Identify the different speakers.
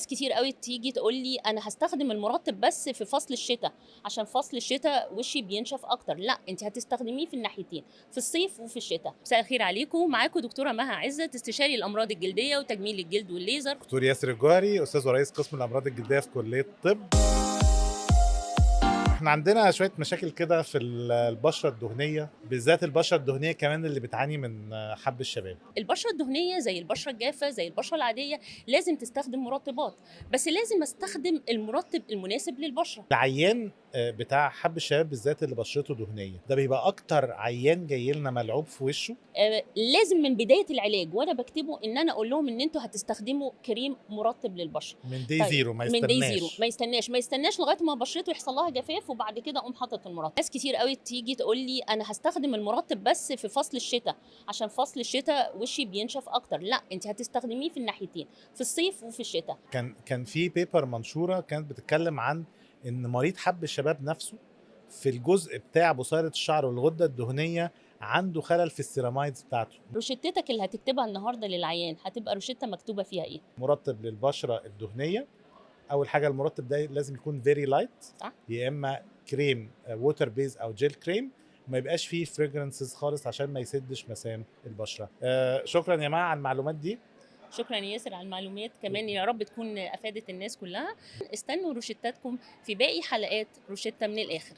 Speaker 1: ناس كتير قوي تيجي تقول لي انا هستخدم المرطب بس في فصل الشتاء، عشان فصل الشتاء وشي بينشف اكتر. لا، انت هتستخدميه في الناحيتين، في الصيف وفي الشتاء. مساء الخير عليكم، معاكم دكتوره مها عزت، استشاري الامراض الجلديه وتجميل الجلد والليزر.
Speaker 2: دكتور ياسر الجوهري، استاذ ورئيس قسم الامراض الجلديه في كليه الطب. احنا عندنا شويه مشاكل كده في البشره الدهنيه، بالذات البشره الدهنيه كمان اللي بتعاني من حب الشباب.
Speaker 1: البشره الدهنيه زي البشره الجافه زي البشره العاديه لازم تستخدم مرطبات، بس لازم استخدم المرطب المناسب للبشره.
Speaker 2: العيان بتاع حب الشباب بالذات اللي بشرته دهنيه ده بيبقى اكتر عيان جاي لنا ملعوب في وشه.
Speaker 1: لازم من بدايه العلاج وانا بكتبه ان انا اقول لهم ان انتوا هتستخدموا كريم مرطب للبشره.
Speaker 2: من دي
Speaker 1: طيب،
Speaker 2: زيرو ما
Speaker 1: من دي زيرو
Speaker 2: يستناش.
Speaker 1: ما يستناش لغايه ما بشرته يحصل لها جفاف وبعد كده اقوم حاطط المرطب. ناس كتير قوي تيجي تقول لي انا هستخدم المرطب بس في فصل الشتاء، عشان فصل الشتاء وشي بينشف اكتر. لا، انت هتستخدميه في الناحيتين، في الصيف وفي الشتاء.
Speaker 2: كان في بيبر منشوره كانت بتتكلم عن ان مريض حب الشباب نفسه في الجزء بتاع بصيله الشعر والغده الدهنيه عنده خلل في السيرامايدز بتاعته.
Speaker 1: روشتتك اللي هتكتبها النهارده للعيان هتبقى روشته مكتوبه فيها ايه؟
Speaker 2: مرطب للبشره الدهنيه، اول حاجه المرطب ده لازم يكون فيري لايت،
Speaker 1: صح؟
Speaker 2: يا اما كريم ووتر بيز او جيل كريم، ما يبقاش فيه فريجرنسز خالص عشان ما يسدش مسام البشره. شكرا يا جماعه على المعلومات دي.
Speaker 1: شكرا يا ياسر على المعلومات كمان، يا رب تكون افادت الناس كلها. استنوا روشتاتكم في باقي حلقات روشتة من الاخر.